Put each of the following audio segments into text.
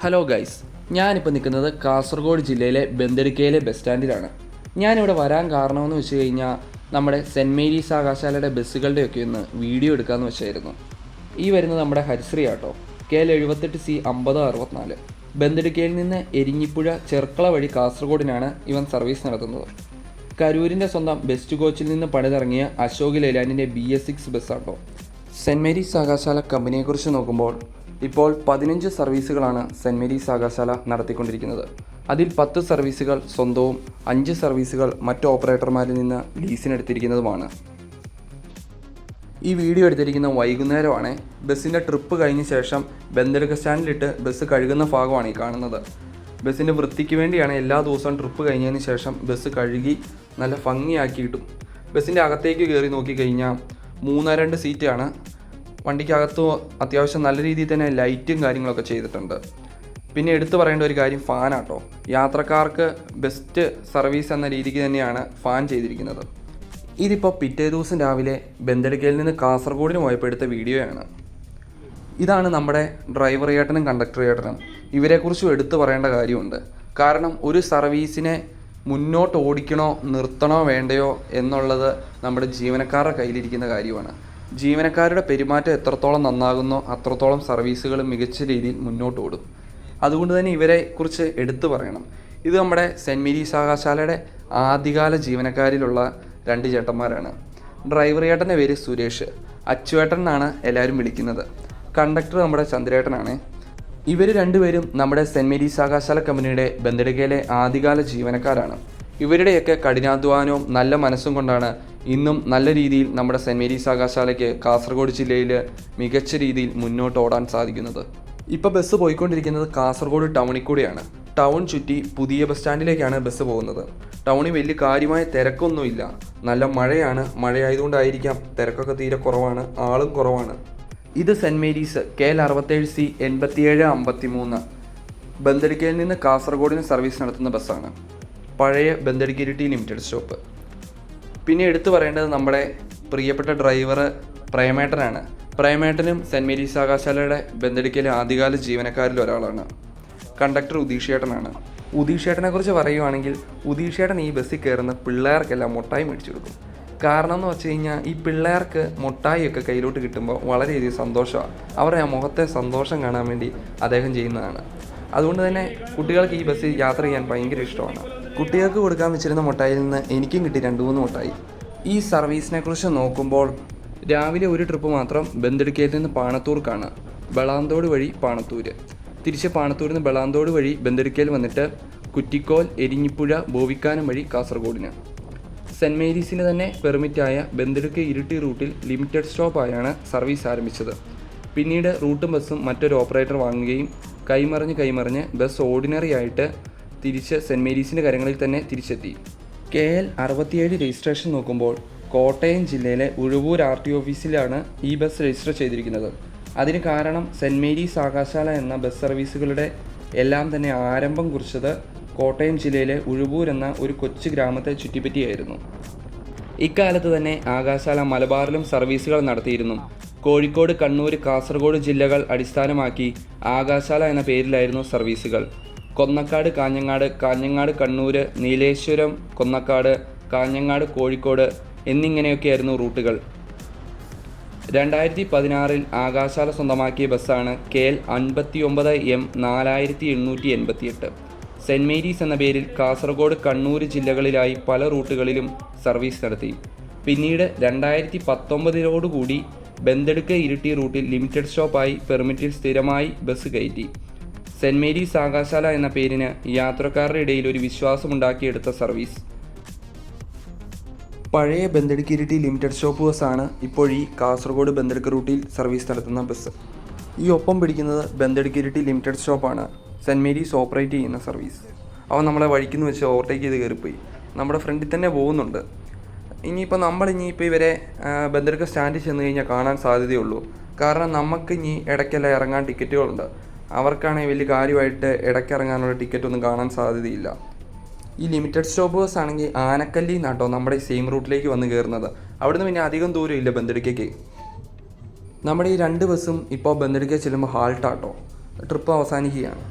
Hello guys, ഞാനിപ്പോൾ നിൽക്കുന്നത് കാസർഗോഡ് ജില്ലയിലെ ബന്തെടുക്കയിലെ ബസ് സ്റ്റാൻഡിലാണ്. ഞാനിവിടെ വരാൻ കാരണമെന്ന് വെച്ച് കഴിഞ്ഞാൽ നമ്മുടെ സെൻറ്റ് മേരീസ് ആകാശാലയുടെ ബസ്സുകളുടെയൊക്കെ ഒന്ന് വീഡിയോ എടുക്കാമെന്ന് വെച്ചായിരുന്നു. ഈ വരുന്നത് നമ്മുടെ ഹരിശ്രീ ആട്ടോ, KL78C 5064. ബന്തെടുക്കയിൽ നിന്ന് എരിഞ്ഞിപ്പുഴ ചെർക്കള വഴി കാസർഗോഡിനാണ് ഇവൻ സർവീസ് നടത്തുന്നത്. കരൂരിൻ്റെ സ്വന്തം ബെസ്റ്റ് കോച്ചിൽ നിന്ന് പണിതിറങ്ങിയ അശോക് ലൈലാൻഡിൻ്റെ BS6 ബസ്സാട്ടോ. സെൻറ്റ് മേരീസ് ആകാശാല കമ്പനിയെക്കുറിച്ച് നോക്കുമ്പോൾ ഇപ്പോൾ 15 സർവീസുകളാണ് സെൻറ്റ് മേരീസ് ആകാശാല നടത്തിക്കൊണ്ടിരിക്കുന്നത്. അതിൽ 10 സർവീസുകൾ സ്വന്തവും 5 സർവീസുകൾ മറ്റ് ഓപ്പറേറ്റർമാരിൽ നിന്ന് ലീസിനെടുത്തിരിക്കുന്നതുമാണ്. ഈ വീഡിയോ എടുത്തിരിക്കുന്ന വൈകുന്നേരമാണ്. ബസ്സിൻ്റെ ട്രിപ്പ് കഴിഞ്ഞ ശേഷം ബന്തെടുക്ക സ്റ്റാൻഡിലിട്ട് ബസ് കഴുകുന്ന ഭാഗമാണ് ഈ കാണുന്നത്. ബസ്സിൻ്റെ വൃത്തിക്ക് വേണ്ടിയാണ് എല്ലാ ദിവസവും ട്രിപ്പ് കഴിഞ്ഞതിന് ശേഷം ബസ് കഴുകി നല്ല ഭംഗിയാക്കി കിട്ടും. ബസ്സിൻ്റെ അകത്തേക്ക് കയറി നോക്കിക്കഴിഞ്ഞാൽ 3-2 സീറ്റാണ്. വണ്ടിക്കകത്ത് അത്യാവശ്യം നല്ല രീതിയിൽ തന്നെ ലൈറ്റും കാര്യങ്ങളൊക്കെ ചെയ്തിട്ടുണ്ട്. പിന്നെ എടുത്തു പറയേണ്ട ഒരു കാര്യം ഫാനാട്ടോ. യാത്രക്കാർക്ക് ബെസ്റ്റ് സർവീസ് എന്ന രീതിക്ക് തന്നെയാണ് ഫാൻ ചെയ്തിരിക്കുന്നത്. ഇതിപ്പോൾ പിറ്റേ ദിവസം രാവിലെ ബന്തെടുക്കയിൽ നിന്ന് കാസർഗോഡിന് പോയപ്പോൾ എടുത്ത വീഡിയോയാണ്. ഇതാണ് നമ്മുടെ ഡ്രൈവർ ചേട്ടനും കണ്ടക്ടർ ചേട്ടനും. ഇവരെക്കുറിച്ചും എടുത്തു പറയേണ്ട കാര്യമുണ്ട്. കാരണം ഒരു സർവീസിനെ മുന്നോട്ട് ഓടിക്കണോ നിർത്തണോ വേണ്ടയോ എന്നുള്ളത് നമ്മുടെ ജീവനക്കാരുടെ കയ്യിലിരിക്കുന്ന കാര്യമാണ്. ജീവനക്കാരുടെ പെരുമാറ്റം എത്രത്തോളം നന്നാകുന്നോ അത്രത്തോളം സർവീസുകൾ മികച്ച രീതിയിൽ മുന്നോട്ട് ഓടും. അതുകൊണ്ട് തന്നെ ഇവരെ കുറിച്ച് എടുത്തു പറയണം. ഇത് നമ്മുടെ സെൻറ്റ് മേരീസ് ആകാശാലയുടെ ആദ്യകാല ജീവനക്കാരിലുള്ള 2 ചേട്ടന്മാരാണ്. ഡ്രൈവർ ചേട്ടൻ്റെ പേര് സുരേഷ്, അച്ചുവേട്ടൻ എന്നാണ് എല്ലാവരും വിളിക്കുന്നത്. കണ്ടക്ടർ നമ്മുടെ ചന്ദ്രേട്ടനാണ്. ഇവർ രണ്ടുപേരും നമ്മുടെ സെൻറ്റ് മേരീസ് ആകാശാല കമ്പനിയുടെ ബന്തെടുക്കയിലെ ആദ്യകാല ജീവനക്കാരാണ്. ഇവരുടെയൊക്കെ കഠിനാധ്വാനവും നല്ല മനസ്സും കൊണ്ടാണ് ഇന്നും നല്ല രീതിയിൽ നമ്മുടെ സെൻറ്റ് മേരീസ് ആകാശാലയ്ക്ക് കാസർഗോഡ് ജില്ലയിൽ മികച്ച രീതിയിൽ മുന്നോട്ട് ഓടാൻ സാധിക്കുന്നത്. ഇപ്പോൾ ബസ് പോയിക്കൊണ്ടിരിക്കുന്നത് കാസർഗോഡ് ടൗണിൽ കൂടെയാണ്. ടൗൺ ചുറ്റി പുതിയ ബസ് സ്റ്റാൻഡിലേക്കാണ് ബസ് പോകുന്നത്. ടൗണിൽ വലിയ കാര്യമായ തിരക്കൊന്നുമില്ല. നല്ല മഴയാണ്. മഴയായതുകൊണ്ടായിരിക്കാം തിരക്കൊക്കെ തീരെ കുറവാണ്, ആളും കുറവാണ്. ഇത് സെൻറ്റ് മേരീസ് KL67C 8753 ബന്തെടുക്കയിൽ നിന്ന് കാസർഗോഡിന് സർവീസ് നടത്തുന്ന ബസ്സാണ്. പഴയ ബന്തെടുക്ക ഇരിട്ടി ലിമിറ്റഡ് സ്റ്റോപ്പ്. പിന്നെ എടുത്തു പറയേണ്ടത് നമ്മുടെ പ്രിയപ്പെട്ട ഡ്രൈവർ പ്രേമേട്ടനാണ്. പ്രേമേട്ടനും സെൻറ്റ് മേരീസ് ആകാശാലയുടെ ബന്തെടുക്കയിലെ ആദ്യകാല ജീവനക്കാരിൽ ഒരാളാണ്. കണ്ടക്ടർ ഉദീഷേട്ടനാണ്. ഉദീഷേട്ടനെക്കുറിച്ച് പറയുവാണെങ്കിൽ ഉദീഷേട്ടൻ ഈ ബസ്സിൽ കയറുന്ന പിള്ളേർക്കെല്ലാം മുട്ടായി മേടിച്ചു കൊടുക്കും. കാരണം എന്ന് വെച്ച് കഴിഞ്ഞാൽ ഈ പിള്ളേർക്ക് മുട്ടായിയൊക്കെ കയ്യിലോട്ട് കിട്ടുമ്പോൾ വളരെയധികം സന്തോഷമാണ്. അവരുടെ ആ മുഖത്തെ സന്തോഷം കാണാൻ വേണ്ടി അദ്ദേഹം ചെയ്യുന്നതാണ്. അതുകൊണ്ട് തന്നെ കുട്ടികൾക്ക് ഈ ബസ്സിൽ യാത്ര ചെയ്യാൻ ഭയങ്കര ഇഷ്ടമാണ്. കുട്ടികൾക്ക് കൊടുക്കാൻ വെച്ചിരുന്ന മുട്ടായിൽ നിന്ന് എനിക്കും കിട്ടി 2-3 മുട്ടായി. ഈ സർവീസിനെ കുറിച്ച് നോക്കുമ്പോൾ രാവിലെ ഒരു ട്രിപ്പ് മാത്രം ബന്തെടുക്കയിൽ നിന്ന് പാണത്തൂർക്കാണ്. ബളാന്തോട് വഴി പാണത്തൂർ, തിരിച്ച് പാണത്തൂരിൽ നിന്ന് ബളാന്തോട് വഴി ബന്തെടുക്കയിൽ വന്നിട്ട് കുറ്റിക്കോൽ, എരിഞ്ഞിപ്പുഴ, ബോവിക്കാനം വഴി കാസർഗോഡിന്. സെൻറ്റ് മേരീസിന് തന്നെ പെർമിറ്റായ ബന്തെടുക്ക ഇരിട്ടി റൂട്ടിൽ ലിമിറ്റഡ് സ്റ്റോപ്പായാണ് സർവീസ് ആരംഭിച്ചത്. പിന്നീട് റൂട്ടും ബസ്സും മറ്റൊരു ഓപ്പറേറ്റർ വാങ്ങുകയും കൈമറിഞ്ഞ് ബസ് ഓർഡിനറി ആയിട്ട് തിരിച്ച് സെൻറ്റ് മേരീസിൻ്റെ കരങ്ങളിൽ തന്നെ തിരിച്ചെത്തി. KL67 രജിസ്ട്രേഷൻ നോക്കുമ്പോൾ കോട്ടയം ജില്ലയിലെ ഉഴവൂർ RT ഓഫീസിലാണ് ഈ ബസ് രജിസ്റ്റർ ചെയ്തിരിക്കുന്നത്. അതിന് കാരണം സെൻറ്റ് മേരീസ് ആകാശാല എന്ന ബസ് സർവീസുകളുടെ എല്ലാം തന്നെ ആരംഭം കുറിച്ചത് കോട്ടയം ജില്ലയിലെ ഉഴവൂർ എന്ന ഒരു കൊച്ചു ഗ്രാമത്തെ ചുറ്റിപ്പറ്റിയായിരുന്നു. ഇക്കാലത്ത് തന്നെ ആകാശാല മലബാറിലും സർവീസുകൾ നടത്തിയിരുന്നു. കോഴിക്കോട്, കണ്ണൂർ, കാസർഗോഡ് ജില്ലകൾ അടിസ്ഥാനമാക്കി ആകാശാല എന്ന പേരിലായിരുന്നു സർവീസുകൾ. കൊന്നക്കാട്, കാഞ്ഞങ്ങാട്, കണ്ണൂർ, നീലേശ്വരം, കൊന്നക്കാട്, കാഞ്ഞങ്ങാട്, കോഴിക്കോട് എന്നിങ്ങനെയൊക്കെയായിരുന്നു റൂട്ടുകൾ. 2016 ആകാശാല സ്വന്തമാക്കിയ ബസ്സാണ് KL59M 4888. സെൻറ്റ് മേരീസ് എന്ന പേരിൽ കാസർഗോഡ്, കണ്ണൂർ ജില്ലകളിലായി പല റൂട്ടുകളിലും സർവീസ് നടത്തി. പിന്നീട് 2019 ബന്തെടുക്ക ഇരിട്ടി റൂട്ടിൽ ലിമിറ്റഡ് സ്റ്റോപ്പായി പെർമിറ്റിൽ സ്ഥിരമായി ബസ് കയറ്റി. സെൻറ്റ് മേരീസ് ആകാശാല എന്ന പേരിന് യാത്രക്കാരുടെ ഇടയിൽ ഒരു വിശ്വാസമുണ്ടാക്കിയെടുത്ത സർവീസ്. പഴയ ബന്തെടുക്ക ഇരിട്ടി ലിമിറ്റഡ് സ്റ്റോപ്പ് ബസ്സാണ് ഇപ്പോൾ ഈ കാസർഗോഡ് ബന്തെടുക്ക റൂട്ടിൽ സർവീസ് നടത്തുന്ന ബസ്. ഈ ഒപ്പം പിടിക്കുന്നത് ബന്തെടുക്ക ഇരിട്ടി ലിമിറ്റഡ് സ്റ്റോപ്പാണ് സെൻറ്റ് മേരീസ് ഓപ്പറേറ്റ് ചെയ്യുന്ന സർവീസ്. അവൻ നമ്മളെ വഴിക്കുന്ന് വെച്ച് ഓവർടേക്ക് ചെയ്ത് കയറിപ്പോയി. നമ്മുടെ ഫ്രണ്ടിൽ തന്നെ പോകുന്നുണ്ട്. ഇനിയിപ്പോൾ ഇവരെ ബന്തെടുക്ക സ്റ്റാൻഡിൽ ചെന്ന് കഴിഞ്ഞാൽ കാണാൻ സാധ്യതയുള്ളൂ. കാരണം നമുക്ക് ഇനി ഇടയ്ക്കെല്ലാം ഇറങ്ങാൻ ടിക്കറ്റുകളുണ്ട്. അവർക്കാണെങ്കിൽ വലിയ കാര്യമായിട്ട് ഇടയ്ക്ക് ഇറങ്ങാനുള്ള ടിക്കറ്റൊന്നും കാണാൻ സാധ്യതയില്ല. ഈ ലിമിറ്റഡ് സ്റ്റോപ്പ് ബസ് ആണെങ്കിൽ ആനക്കല്ലിൽ നിന്നാട്ടോ നമ്മുടെ സെയിം റൂട്ടിലേക്ക് വന്ന് കയറുന്നത്. അവിടുന്ന് പിന്നെ അധികം ദൂരം ഇല്ല ബന്തെടുക്കയ്ക്ക്. നമ്മുടെ ഈ 2 ബസ്സും ഇപ്പോൾ ബന്തെടുക്ക ചെല്ലുമ്പോൾ ഹാൾട്ടാട്ടോ, ട്രിപ്പ് അവസാനിക്കുകയാണ്.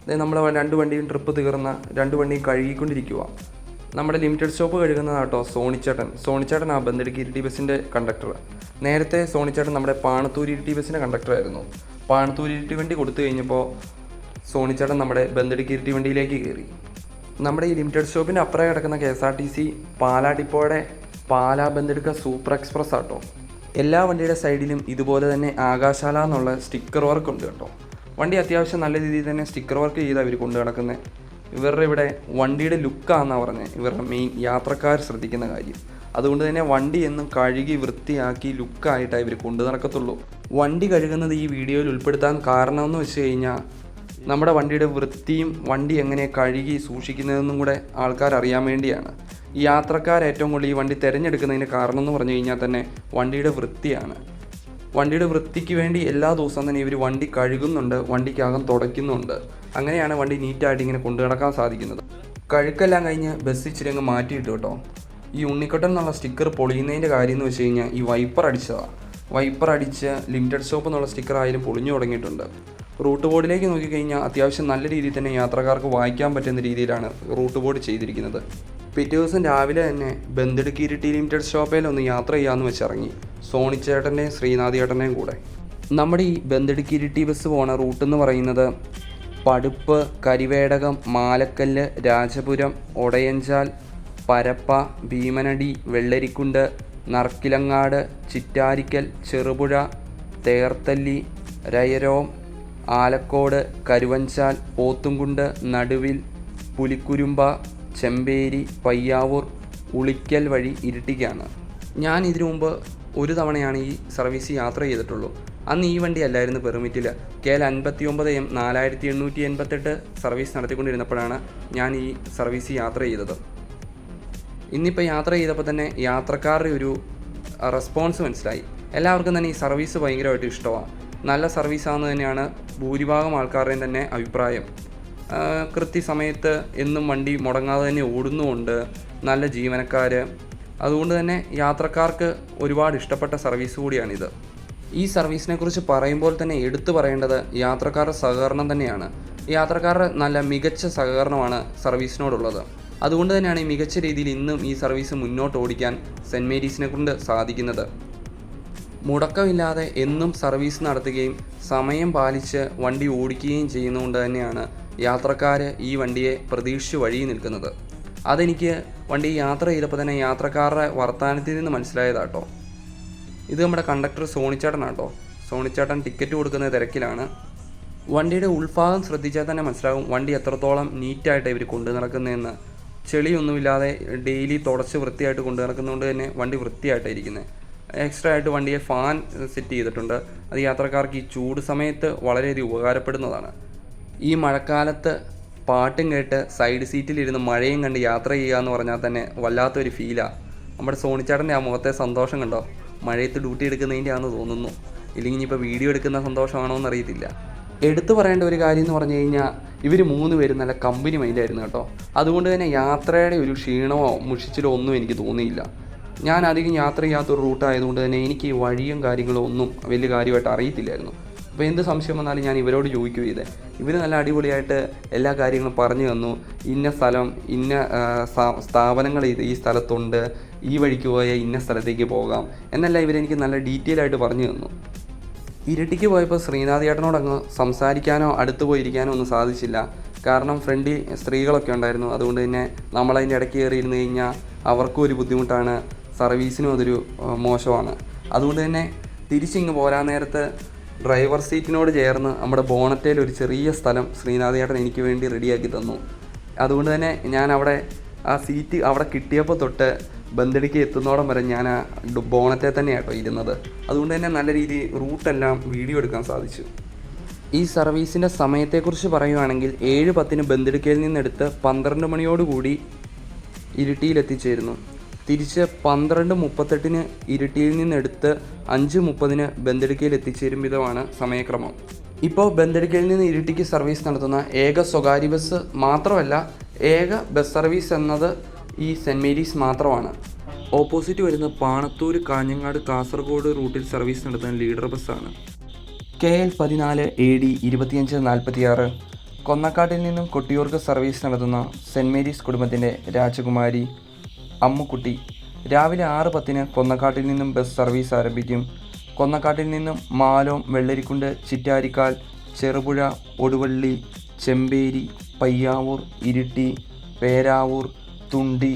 അതായത് നമ്മൾ 2 വണ്ടിയും ട്രിപ്പ് തീർന്ന 2 വണ്ടിയും കഴുകിക്കൊണ്ടിരിക്കുക. നമ്മുടെ ലിമിറ്റഡ് സ്റ്റോപ്പ് കഴുകുന്നതാട്ടോ സോണിച്ചേട്ടൻ ആ ബന്തെടുക്കി ഇരിട്ടി ബസ്സിൻ്റെ കണ്ടക്ടർ. നേരത്തെ സോണിച്ചേട്ടൻ നമ്മുടെ പാണത്തൂർ ഇരിട്ടി ബസ്സിൻ്റെ കണ്ടക്ടറായിരുന്നു. പാണത്തൂർ ഇരിട്ടി വണ്ടി കൊടുത്തു കഴിഞ്ഞപ്പോൾ സോണിച്ചേട്ടൻ നമ്മുടെ ബന്തെടുക്കി ഇരിട്ടി വണ്ടിയിലേക്ക് കയറി. നമ്മുടെ ഈ ലിമിറ്റഡ് സ്റ്റോപ്പിൻ്റെ അപ്പുറം കിടക്കുന്ന KSRTC പാലാ ഡിപ്പോയുടെ പാലാ ബന്തെടുക്ക സൂപ്പർ എക്സ്പ്രസ് ആട്ടോ. എല്ലാ വണ്ടിയുടെ സൈഡിലും ഇതുപോലെ തന്നെ ആകാശാല എന്നുള്ള സ്റ്റിക്കർ വർക്ക് ഉണ്ട് കേട്ടോ. വണ്ടി അത്യാവശ്യം നല്ല രീതിയിൽ തന്നെ സ്റ്റിക്കർ വർക്ക് ചെയ്ത് അവർ കൊണ്ടു നടക്കുന്നത്. ഇവരുടെ ഇവിടെ വണ്ടിയുടെ ലുക്കാണെന്നാണ് പറഞ്ഞത് ഇവരുടെ മെയിൻ യാത്രക്കാർ ശ്രദ്ധിക്കുന്ന കാര്യം. അതുകൊണ്ട് തന്നെ വണ്ടി എന്നും കഴുകി വൃത്തിയാക്കി ലുക്കായിട്ടാണ് ഇവർ കൊണ്ടു നടക്കത്തുള്ളൂ. വണ്ടി കഴുകുന്നത് ഈ വീഡിയോയിൽ ഉൾപ്പെടുത്താൻ കാരണമെന്ന് വെച്ച് കഴിഞ്ഞാൽ നമ്മുടെ വണ്ടിയുടെ വൃത്തിയും വണ്ടി എങ്ങനെ കഴുകി സൂക്ഷിക്കുന്നതെന്നും കൂടെ ആൾക്കാർ അറിയാൻ വേണ്ടിയാണ്. യാത്രക്കാർ ഏറ്റവും കൂടുതൽ ഈ വണ്ടി തിരഞ്ഞെടുക്കുന്നതിന് കാരണം എന്ന് പറഞ്ഞു കഴിഞ്ഞാൽ തന്നെ വണ്ടിയുടെ വൃത്തിയാണ്. വണ്ടിയുടെ വൃത്തിക്ക് വേണ്ടി എല്ലാ ദിവസവും തന്നെ ഇവർ വണ്ടി കഴുകുന്നുണ്ട്, വണ്ടിക്കകം തുടയ്ക്കുന്നുണ്ട്. അങ്ങനെയാണ് വണ്ടി നീറ്റായിട്ട് ഇങ്ങനെ കൊണ്ടു നടക്കാൻ സാധിക്കുന്നത്. കഴുക്കെല്ലാം കഴിഞ്ഞ് ബസ് ഇച്ചിരി അങ്ങ് മാറ്റിയിട്ടു കേട്ടോ. ഈ ഉണ്ണിക്കൊട്ടൻ എന്നുള്ള സ്റ്റിക്കർ പൊളിയുന്നതിൻ്റെ കാര്യം എന്ന് വെച്ച് കഴിഞ്ഞാൽ ഈ വൈപ്പർ അടിച്ചതാണ്. വൈപ്പർ അടിച്ച് ലിമിറ്റഡ് സ്റ്റോപ്പ് എന്നുള്ള സ്റ്റിക്കർ ആയാലും പൊളിഞ്ഞു തുടങ്ങിയിട്ടുണ്ട്. റൂട്ട് ബോർഡിലേക്ക് നോക്കിക്കഴിഞ്ഞാൽ അത്യാവശ്യം നല്ല രീതിയിൽ തന്നെ യാത്രക്കാർക്ക് വായിക്കാൻ പറ്റുന്ന രീതിയിലാണ് റൂട്ട് ബോർഡ് ചെയ്തിരിക്കുന്നത്. പിറ്റേ ദിവസം രാവിലെ തന്നെ ബന്തെടുക്കി ഇരിട്ടി ലിമിറ്റഡ് സ്റ്റോപ്പിൽ ഒന്ന് യാത്ര ചെയ്യാമെന്ന് വെച്ചിറങ്ങി സോണിച്ചേട്ടൻ്റെയും ശ്രീനാഥേട്ടൻ്റെയും കൂടെ. നമ്മുടെ ഈ ബന്തെടുക്കി ഇരിട്ടി ബസ് പോണ റൂട്ടെന്ന് പറയുന്നത് പടുപ്പ്, കരിവേടകം, മാലക്കല്ല്, രാജപുരം, ഒടയഞ്ചാൽ, പരപ്പ, ഭീമനടി, വെള്ളരിക്കുണ്ട്, നർക്കിലങ്ങാട്, ചിറ്റാരിക്കൽ, ചെറുപുഴ, തേർത്തല്ലി, രയരോം, ആലക്കോട്, കരുവഞ്ചാൽ, പോത്തുംകുണ്ട്, നടുവിൽ, പുലിക്കുരുമ്പ, ചെമ്പേരി, പയ്യാവൂർ, ഉളിക്കൽ വഴി ഇരിട്ടിക്കാണ്. ഞാൻ ഇതിനു മുമ്പ് ഒരു തവണയാണ് ഈ സർവീസ് യാത്ര ചെയ്തിട്ടുള്ളൂ. അന്ന് ഈ വണ്ടി അല്ലായിരുന്നു പെർമിറ്റിൽ. KL 59M 4888 സർവീസ് നടത്തിക്കൊണ്ടിരുന്നപ്പോഴാണ് ഞാൻ ഈ സർവീസ് യാത്ര ചെയ്തത്. ഇന്നിപ്പോൾ യാത്ര ചെയ്തപ്പോൾ തന്നെ യാത്രക്കാരുടെ ഒരു റെസ്പോൺസ് മനസ്സിലായി. എല്ലാവർക്കും തന്നെ ഈ സർവീസ് ഭയങ്കരമായിട്ട് ഇഷ്ടമാണ്. നല്ല സർവീസാണെന്ന് തന്നെയാണ് ഭൂരിഭാഗം ആൾക്കാരുടെയും തന്നെ അഭിപ്രായം. കൃത്യസമയത്ത് എന്നും വണ്ടി മുടങ്ങാതെ തന്നെ ഓടുന്നുമുണ്ട്, നല്ല ജീവനക്കാർ. അതുകൊണ്ട് തന്നെ യാത്രക്കാർക്ക് ഒരുപാട് ഇഷ്ടപ്പെട്ട സർവീസ് കൂടിയാണിത്. ഈ സർവീസിനെ കുറിച്ച് പറയുമ്പോൾ തന്നെ എടുത്തു പറയേണ്ടത് യാത്രക്കാരുടെ സഹകരണം തന്നെയാണ്. യാത്രക്കാരുടെ നല്ല മികച്ച സഹകരണമാണ് സർവീസിനോടുള്ളത്. അതുകൊണ്ട് തന്നെയാണ് ഈ മികച്ച രീതിയിൽ ഇന്നും ഈ സർവീസ് മുന്നോട്ട് ഓടിക്കാൻ സെൻറ്റ് മേരീസിനെ കൊണ്ട് സാധിക്കുന്നത്. മുടക്കമില്ലാതെ എന്നും സർവീസ് നടത്തുകയും സമയം പാലിച്ച് വണ്ടി ഓടിക്കുകയും ചെയ്യുന്നതുകൊണ്ട് തന്നെയാണ് യാത്രക്കാർ ഈ വണ്ടിയെ പ്രതീക്ഷിച്ച് വഴി നിൽക്കുന്നത്. അതെനിക്ക് വണ്ടി യാത്ര ചെയ്തപ്പോൾ തന്നെ യാത്രക്കാരുടെ വർത്തമാനത്തിൽ നിന്ന് മനസ്സിലായതാട്ടോ. ഇത് നമ്മുടെ കണ്ടക്ടർ സോണിച്ചേട്ടനാട്ടോ. സോണിച്ചേട്ടൻ ടിക്കറ്റ് കൊടുക്കുന്ന തിരക്കിലാണ്. വണ്ടിയുടെ ഉൾഭാഗം ശ്രദ്ധിച്ചാൽ തന്നെ മനസ്സിലാകും വണ്ടി എത്രത്തോളം നീറ്റായിട്ട് ഇവർ കൊണ്ടു നടക്കുന്നതെന്ന്. ചെളിയൊന്നുമില്ലാതെ ഡെയിലി തുടച്ച് വൃത്തിയായിട്ട് കൊണ്ടു നടക്കുന്നതുകൊണ്ട് തന്നെ വണ്ടി വൃത്തിയായിട്ടായിരിക്കുന്നത്. എക്സ്ട്രാ ആയിട്ട് വണ്ടിയെ ഫാൻ സെറ്റ് ചെയ്തിട്ടുണ്ട്. അത് യാത്രക്കാർക്ക് ഈ ചൂട് സമയത്ത് വളരെയധികം ഉപകാരപ്പെടുന്നതാണ്. ഈ മഴക്കാലത്ത് പാട്ടും കേട്ട് സൈഡ് സീറ്റിലിരുന്ന് മഴയും കണ്ട് യാത്ര ചെയ്യുക എന്ന് പറഞ്ഞാൽ തന്നെ വല്ലാത്തൊരു ഫീലാണ്. നമ്മുടെ സോണിച്ചേട്ടൻ്റെ ആ മുഖത്തെ സന്തോഷം കണ്ടോ? മഴയത്ത് ഡ്യൂട്ടി എടുക്കുന്നതിൻ്റെ ആണെന്ന് തോന്നുന്നു. ഇല്ലെങ്കിൽ ഇനിയിപ്പോൾ വീഡിയോ എടുക്കുന്ന സന്തോഷമാണോ എന്നറിയത്തില്ല. എടുത്തു പറയേണ്ട ഒരു കാര്യം എന്ന് പറഞ്ഞു കഴിഞ്ഞാൽ ഇവർ 3 പേരും നല്ല കമ്പനി മൈൻഡായിരുന്നു കേട്ടോ. അതുകൊണ്ട് തന്നെ യാത്രയുടെ ഒരു ക്ഷീണമോ മുഷിച്ചിലോ ഒന്നും എനിക്ക് തോന്നിയില്ല. ഞാൻ അധികം യാത്ര ചെയ്യാത്തൊരു റൂട്ടായതുകൊണ്ട് തന്നെ എനിക്ക് ഈ വഴിയും കാര്യങ്ങളും ഒന്നും വലിയ കാര്യമായിട്ട് അറിയത്തില്ലായിരുന്നു. അപ്പോൾ എന്ത് സംശയം വന്നാലും ഞാൻ ഇവരോട് ചോദിക്കുകയും ചെയ്തേ. ഇവർ നല്ല അടിപൊളിയായിട്ട് എല്ലാ കാര്യങ്ങളും പറഞ്ഞു തന്നു. ഇന്ന സ്ഥലം, ഇന്ന സ്ഥാപനങ്ങൾ ഈ സ്ഥലത്തുണ്ട്, ഈ വഴിക്ക് പോയാൽ ഇന്ന സ്ഥലത്തേക്ക് പോകാം എന്നെല്ലാം ഇവരെനിക്ക് നല്ല ഡീറ്റെയിൽ ആയിട്ട് പറഞ്ഞു തന്നു. ഇരിട്ടിക്ക് പോയപ്പോൾ ശ്രീനാഥേട്ടനോടങ്ങ് സംസാരിക്കാനോ അടുത്ത് പോയിരിക്കാനോ ഒന്നും സാധിച്ചില്ല. കാരണം ഫ്രണ്ടിൽ സ്ത്രീകളൊക്കെ ഉണ്ടായിരുന്നു. അതുകൊണ്ട് തന്നെ നമ്മളതിൻ്റെ ഇടയ്ക്ക് കയറിയിരുന്ന് കഴിഞ്ഞാൽ അവർക്കും ഒരു ബുദ്ധിമുട്ടാണ്, സർവീസിനും അതൊരു മോശമാണ്. അതുകൊണ്ട് തന്നെ തിരിച്ചിങ്ങ് പോരാൻ നേരത്ത് ഡ്രൈവർ സീറ്റിനോട് ചേർന്ന് നമ്മുടെ ബോണറ്റയിൽ ഒരു ചെറിയ സ്ഥലം ശ്രീനാഥേട്ടൻ എനിക്ക് വേണ്ടി റെഡിയാക്കി തന്നു. അതുകൊണ്ട് തന്നെ ഞാൻ അവിടെ ആ സീറ്റ് അവിടെ കിട്ടിയപ്പോൾ തൊട്ട് ബന്തെടുക്കി എത്തുന്നോടം വരെ ഞാൻ ആ ബോണറ്റെ തന്നെയാട്ടോ ഇരുന്നത്. അതുകൊണ്ട് തന്നെ നല്ല രീതിയിൽ റൂട്ടെല്ലാം വീഡിയോ എടുക്കാൻ സാധിച്ചു. ഈ സർവീസിൻ്റെ സമയത്തെക്കുറിച്ച് പറയുകയാണെങ്കിൽ 7:10 ബന്തെടുക്കയിൽ നിന്നെടുത്ത് 12 മണിയോടുകൂടി ഇരിട്ടിയിൽ എത്തിച്ചേരുന്നു. തിരിച്ച് 12:38 ഇരിട്ടിയിൽ നിന്നെടുത്ത് 5:30 ബന്തെടുക്കയിൽ എത്തിച്ചേരും വിധമാണ് സമയക്രമം. ഇപ്പോൾ ബന്തെടുക്കയിൽ നിന്ന് ഇരിട്ടിക്ക് സർവീസ് നടത്തുന്ന ഏക സ്വകാര്യ ബസ് മാത്രമല്ല, ഏക ബസ് സർവീസ് എന്നത് ഈ സെൻറ്റ് മേരീസ് മാത്രമാണ്. ഓപ്പോസിറ്റ് വരുന്ന പാണത്തൂർ, കാഞ്ഞങ്ങാട്, കാസർഗോഡ് റൂട്ടിൽ സർവീസ് നടത്തുന്ന ലീഡർ ബസ്സാണ്. KL 14 AD 2546 കൊന്നക്കാട്ടിൽ നിന്നും കൊട്ടിയൂർക്ക് സർവീസ് നടത്തുന്ന സെൻറ് മേരീസ് കുടുംബത്തിൻ്റെ രാജകുമാരി അമ്മുക്കുട്ടി രാവിലെ 6:10 കൊന്നക്കാട്ടിൽ നിന്നും ബസ് സർവീസ് ആരംഭിക്കും. കൊന്നക്കാട്ടിൽ നിന്നും മാലോം, വെള്ളരിക്കുണ്ട്, ചിറ്റാരിക്കാൽ, ചെറുപുഴ, ഒടുവള്ളി, ചെമ്പേരി, പയ്യാവൂർ, ഇരിട്ടി, പേരാവൂർ, തുണ്ടി,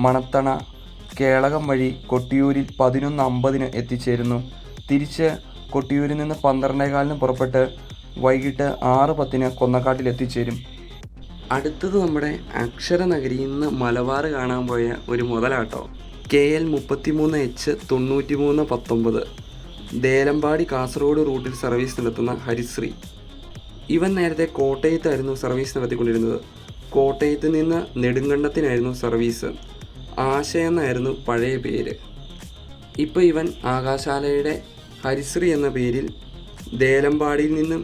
മണത്തണ, കേളകം വഴി കൊട്ടിയൂരിൽ 11:50 എത്തിച്ചേരുന്നു. തിരിച്ച് കൊട്ടിയൂരിൽ നിന്ന് 12:15 പുറപ്പെട്ട് വൈകിട്ട് 6:10 കൊന്നക്കാട്ടിൽ എത്തിച്ചേരും. അടുത്തത് നമ്മുടെ അക്ഷരനഗരിയിൽ നിന്ന് മലബാർ കാണാൻ പോയ ഒരു മുതലാട്ടോ. KL 33H 9319 ദേലമ്പാടി കാസർഗോഡ് റൂട്ടിൽ സർവീസ് നടത്തുന്ന ഹരിശ്രീ. ഇവൻ നേരത്തെ കോട്ടയത്തായിരുന്നു സർവീസ് നടത്തിക്കൊണ്ടിരുന്നത്. കോട്ടയത്ത് നിന്ന് നെടുങ്കണ്ടത്തിനായിരുന്നു സർവീസ്. ആശ എന്നായിരുന്നു പഴയ പേര്. ഇപ്പോൾ ഇവൻ ആകാശാലയുടെ ഹരിശ്രീ എന്ന പേരിൽ ദേലമ്പാടിയിൽ നിന്നും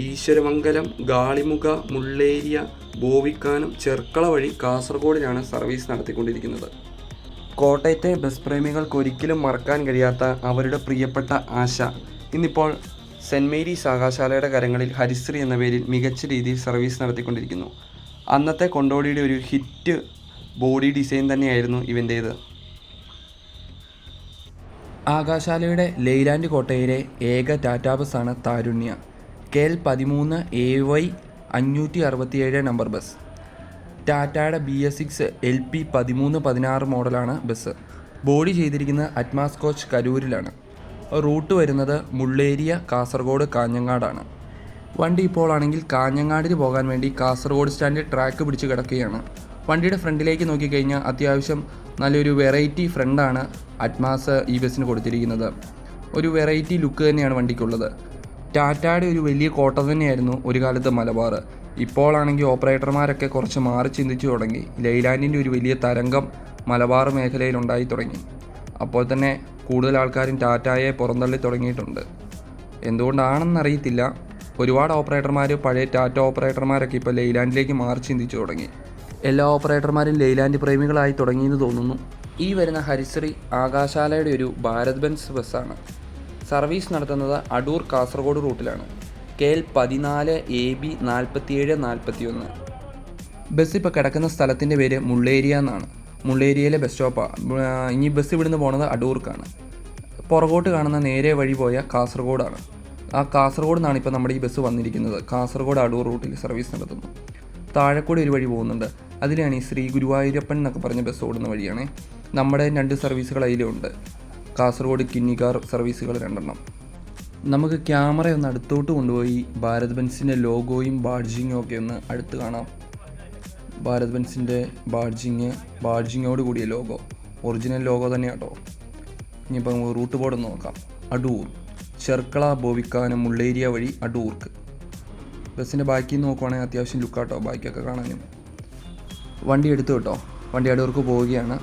ഈശ്വരമംഗലം, ഗാളിമുഖ, മുള്ളേരിയ, ബോവിക്കാനം, ചെർക്കള വഴി കാസർഗോഡിലാണ് സർവീസ് നടത്തിക്കൊണ്ടിരിക്കുന്നത്. കോട്ടയത്തെ ബസ് പ്രേമികൾക്ക് ഒരിക്കലും മറക്കാൻ കഴിയാത്ത അവരുടെ പ്രിയപ്പെട്ട ആശ ഇന്നിപ്പോൾ സെൻറ് മേരീസ് ആകാശാലയുടെ കരങ്ങളിൽ ഹരിശ്രീ എന്ന പേരിൽ മികച്ച രീതിയിൽ സർവീസ് നടത്തിക്കൊണ്ടിരിക്കുന്നു. അന്നത്തെ കൊണ്ടോടിയുടെ ഒരു ഹിറ്റ് ബോഡി ഡിസൈൻ തന്നെയായിരുന്നു ഇവൻ്റേത്. ആകാശാലയുടെ ലെയ്ലാൻഡ് കോട്ടയിലെ ഏക ടാറ്റാ ബസ്സാണ് താരുണ്യ. KL 13 AY 567 number bus. ടാറ്റയുടെ BS6 LP 1316 മോഡലാണ് ബസ്. ബോഡി ചെയ്തിരിക്കുന്നത് അറ്റ്മാസ് കോച്ച് കരൂരിലാണ്. റൂട്ട് വരുന്നത് മുള്ളേരിയ, കാസർഗോഡ്, കാഞ്ഞങ്ങാടാണ്. വണ്ടി ഇപ്പോൾ ആണെങ്കിൽ കാഞ്ഞങ്ങാടിന് പോകാൻ വേണ്ടി കാസർഗോഡ് സ്റ്റാൻഡിൽ ട്രാക്ക് പിടിച്ച് കിടക്കുകയാണ്. വണ്ടിയുടെ ഫ്രണ്ടിലേക്ക് നോക്കിക്കഴിഞ്ഞാൽ അത്യാവശ്യം നല്ലൊരു വെറൈറ്റി ഫ്രണ്ടാണ് അറ്റ്മാസ് ഈ ബസ്സിന് കൊടുത്തിരിക്കുന്നത്. ഒരു വെറൈറ്റി ലുക്ക് തന്നെയാണ് വണ്ടിക്കുള്ളത്. ടാറ്റയുടെ ഒരു വലിയ കോട്ട തന്നെയായിരുന്നു ഒരു കാലത്ത് മലബാർ. ഇപ്പോഴാണെങ്കിൽ ഓപ്പറേറ്റർമാരൊക്കെ കുറച്ച് മാറി ചിന്തിച്ചു തുടങ്ങി. ലെയ്ലാൻഡിൻ്റെ ഒരു വലിയ തരംഗം മലബാർ മേഖലയിൽ ഉണ്ടായി തുടങ്ങി. അപ്പോൾ തന്നെ കൂടുതൽ ആൾക്കാരും ടാറ്റയെ പുറന്തള്ളി തുടങ്ങിയിട്ടുണ്ട്. എന്തുകൊണ്ടാണെന്നറിയത്തില്ല. ഒരുപാട് ഓപ്പറേറ്റർമാർ, പഴയ ടാറ്റ ഓപ്പറേറ്റർമാരൊക്കെ ഇപ്പോൾ ലെയ്ലാൻഡിലേക്ക് മാറി ചിന്തിച്ചു തുടങ്ങി. എല്ലാ ഓപ്പറേറ്റർമാരും ലെയ്ലാൻഡ് പ്രേമികളായി തുടങ്ങിയെന്ന് തോന്നുന്നു. ഈ വരുന്ന ഹരിശ്രീ ആകാശാലയുടെ ഒരു ഭാരത് ബെൻസ് ബസ്സാണ്. സർവീസ് നടത്തുന്നത് അടൂർ കാസർഗോഡ് റൂട്ടിലാണ്. KL 14 AB 4741. ബസ് ഇപ്പോൾ കിടക്കുന്ന സ്ഥലത്തിൻ്റെ പേര് മുള്ളേരിയ എന്നാണ്. മുള്ളേരിയയിലെ ബസ് സ്റ്റോപ്പാണ്. ഇനി ബസ് ഇവിടുന്ന് പോകുന്നത് അടൂർക്കാണ്. പുറകോട്ട് കാണുന്ന നേരെ വഴി പോയ കാസർഗോഡാണ്. ആ കാസർഗോഡ് നിന്നാണ് ഇപ്പോൾ നമ്മുടെ ഈ ബസ് വന്നിരിക്കുന്നത്. കാസർഗോഡ് അടൂർ റൂട്ടിൽ സർവീസ് നടത്തുന്നു. താഴെക്കൂടെ ഒരു വഴി പോകുന്നുണ്ട്. അതിലാണ് ഈ ശ്രീ ഗുരുവായൂരപ്പൻ എന്നൊക്കെ പറഞ്ഞ ബസ് ഓടുന്ന വഴിയാണ്. നമ്മുടെ 2 സർവീസുകൾ അതിലുണ്ട്. കാസർഗോഡ് കിന്നിക്കാർ സർവീസുകൾ 2 നമുക്ക് ക്യാമറ ഒന്ന് അടുത്തോട്ട് കൊണ്ടുപോയി ഭാരത് ബെൻസിൻ്റെ ലോഗോയും ബാഡ്ജിങ്ങും ഒക്കെ ഒന്ന് അടുത്ത് കാണാം. ഭാരത് ബെൻസിൻ്റെ ബാഡ്ജിങ്ങോട് കൂടിയ ലോഗോ, ഒറിജിനൽ ലോഗോ തന്നെയാണ് കേട്ടോ. ഇനിയിപ്പോൾ നമുക്ക് റൂട്ട് ബോർഡ് ഒന്ന് നോക്കാം. അടൂർ, ചെർക്കള, ബോവിക്കാനം, മുള്ളേരിയ വഴി അടൂർക്ക്. ബസ്സിൻ്റെ ബാക്കിൽ നിന്ന് നോക്കുവാണെങ്കിൽ അത്യാവശ്യം ലുക്കാട്ടോ ബാക്കിയൊക്കെ കാണാനും. വണ്ടി എടുത്തു കേട്ടോ. വണ്ടി അടൂർക്ക് പോവുകയാണ്.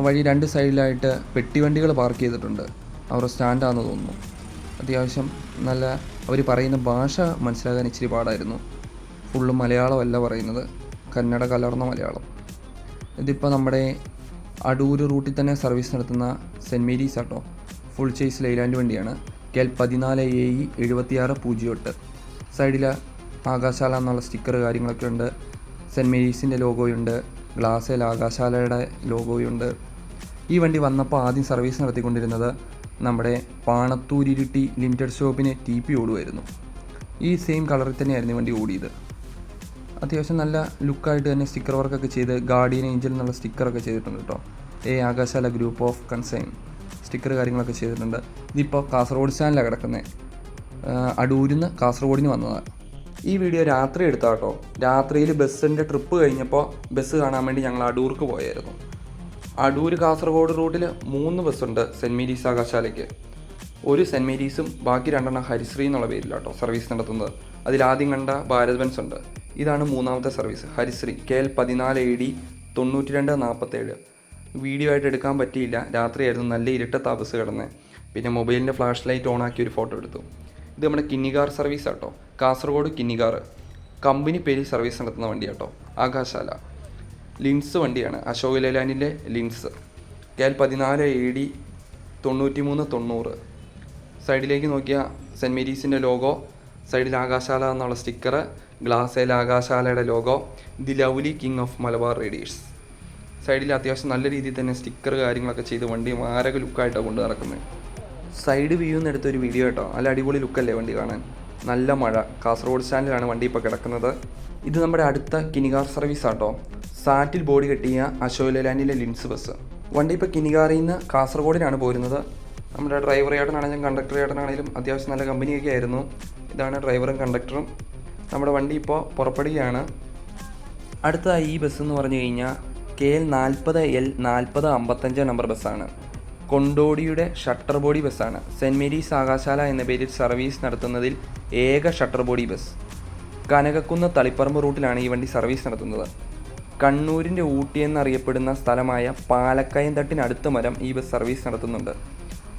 വഴി 2 സൈഡിലായിട്ട് പെട്ടിവണ്ടികൾ പാർക്ക് ചെയ്തിട്ടുണ്ട്. അവരുടെ സ്റ്റാൻഡാണെന്ന് തോന്നുന്നു. അത്യാവശ്യം നല്ല, അവർ പറയുന്ന ഭാഷ മനസ്സിലാക്കാൻ ഇച്ചിരി പാടായിരുന്നു. ഫുള്ള് മലയാളമല്ല പറയുന്നത്, കന്നഡ കലർന്ന മലയാളം. ഇതിപ്പോൾ നമ്മുടെ അടൂർ റൂട്ടിൽ തന്നെ സർവീസ് നടത്തുന്ന സെൻറ് മേരീസ് ആട്ടോ. ഫുൾ ചേസ് ലെയ്ലാൻഡ് വണ്ടിയാണ്. KL 14 AE 7608. സൈഡിൽ ആകാശാല എന്നുള്ള സ്റ്റിക്കർ കാര്യങ്ങളൊക്കെ ഉണ്ട്. സെൻറ് മേരീസിൻ്റെ ലോഗോയുണ്ട്. ഗ്ലാസ്സിൽ ആകാശാലയുടെ ലോഗോയുണ്ട്. ഈ വണ്ടി വന്നപ്പോൾ ആദ്യം സർവീസ് നടത്തിക്കൊണ്ടിരുന്നത് നമ്മുടെ പാണത്തൂരിരുട്ടി ലിമിറ്റഡ് ഷോപ്പിന് TP ഓടുമായിരുന്നു. ഈ സെയിം കളറിൽ തന്നെയായിരുന്നു വണ്ടി ഓടിയത്. അത്യാവശ്യം നല്ല ലുക്കായിട്ട് തന്നെ സ്റ്റിക്കർ വർക്കൊക്കെ ചെയ്ത് ഗാർഡിയൻ ഏഞ്ചൽ എന്നുള്ള സ്റ്റിക്കറൊക്കെ ചെയ്തിട്ടുണ്ട് കേട്ടോ. ആകാശാല ഗ്രൂപ്പ് ഓഫ് കൺസൈൻ സ്റ്റിക്കർ കാര്യങ്ങളൊക്കെ ചെയ്തിട്ടുണ്ട്. ഇതിപ്പോൾ കാസർഗോഡ് സ്റ്റാൻഡിലാണ് കിടക്കുന്നത്. അടൂരിൽ നിന്ന് കാസർഗോഡിന് വന്നതാണ്. ഈ വീഡിയോ രാത്രി എടുത്താൽ കേട്ടോ. രാത്രിയിൽ ബസ്സിൻ്റെ ട്രിപ്പ് കഴിഞ്ഞപ്പോൾ ബസ് കാണാൻ വേണ്ടി ഞങ്ങൾ അടൂർക്ക് പോയായിരുന്നു. അടൂർ കാസർഗോഡ് റൂട്ടിൽ 3 ബസ്സുണ്ട് സെൻറ് മേരീസ് ആകാശാലയ്ക്ക്. ഒരു സെൻറ് മേരീസും ബാക്കി 2 ഹരിശ്രീ എന്നുള്ള പേരിലാട്ടോ സർവീസ് നടത്തുന്നത്. അതിലാദ്യം കണ്ട ഭാരത് ബെൻസ് ഉണ്ട്. ഇതാണ് 3ാമത്തെ സർവീസ്, ഹരിശ്രീ. KL 14 AD 9247. വീഡിയോ ആയിട്ട് എടുക്കാൻ പറ്റിയില്ല, രാത്രിയായിരുന്നു, നല്ല ഇരുട്ടത്താ ബസ് കിടന്നത്. പിന്നെ മൊബൈലിൻ്റെ ഫ്ലാഷ് ലൈറ്റ് ഓണാക്കി ഒരു ഫോട്ടോ എടുത്തു. ഇത് നമ്മുടെ കിന്നികാർ സർവീസ് ആട്ടോ. കാസർഗോഡ് കിന്നികാർ കമ്പനി പേരിൽ സർവീസ് നടത്തുന്ന വണ്ടിയാട്ടോ. ആകാശാല ലിൻസ് വണ്ടിയാണ്, അശോക് ലെയ്ലാൻഡിൻ്റെ ലിൻസ്. KL 14 AD 9390. സൈഡിലേക്ക് നോക്കിയാൽ സെൻറ് മേരീസിൻ്റെ ലോഗോ, സൈഡിൽ ആകാശാല എന്നുള്ള സ്റ്റിക്കർ, ഗ്ലാസേൽ ആകാശാലയുടെ logo, the lovely king of Malabar raiders. സൈഡിൽ അത്യാവശ്യം നല്ല രീതിയിൽ തന്നെ സ്റ്റിക്കർ കാര്യങ്ങളൊക്കെ ചെയ്ത് വണ്ടി മാരക ലുക്കായിട്ടാണ് കൊണ്ട് നടക്കുന്നത്. സൈഡ് വ്യൂ എടുത്തൊരു വീഡിയോ കേട്ടോ. നല്ല അടിപൊളി ലുക്കല്ലേ വണ്ടി കാണാൻ. നല്ല മഴ. കാസർഗോഡ് സ്റ്റാൻഡിലാണ് വണ്ടി ഇപ്പോൾ കിടക്കുന്നത്. ഇത് നമ്മുടെ അടുത്ത കിനികാർ സർവീസ് ആട്ടോ. സാറ്റിൽ ബോഡി കെട്ടിയ അശോക് ലെയ്ലാൻഡിലെ ലിൻസ് ബസ്. വണ്ടി ഇപ്പോൾ കിനികാറിൽ നിന്ന് കാസർഗോഡിനാണ് പോരുന്നത്. നമ്മുടെ ഡ്രൈവർ ചേട്ടനാണെങ്കിലും കണ്ടക്ടർ ചേട്ടനാണെങ്കിലും അത്യാവശ്യം നല്ല കമ്പനിയൊക്കെ ആയിരുന്നു. ഇതാണ് ഡ്രൈവറും കണ്ടക്ടറും. നമ്മുടെ വണ്ടി ഇപ്പോൾ പുറപ്പെടുകയാണ്. അടുത്തതായി ഈ ബസ് എന്ന് പറഞ്ഞു കഴിഞ്ഞാൽ KL 40L 4055 നമ്പർ ബസ്സാണ്. കൊണ്ടോടിയുടെ ഷട്ടർ ബോഡി ബസ്സാണ്. സെൻറ്റ് മേരീസ് ആകാശാല എന്ന പേരിൽ സർവീസ് നടത്തുന്നതിൽ ഏക shutter body bus. Kanakakkunnu Taliparamba റൂട്ടിലാണ് ഈ വണ്ടി സർവീസ് നടത്തുന്നത്. കണ്ണൂരിൻ്റെ ഊട്ടി എന്നറിയപ്പെടുന്ന സ്ഥലമായ പാലക്കയംതട്ടിനടുത്ത മരം ഈ ബസ് സർവീസ് നടത്തുന്നുണ്ട്.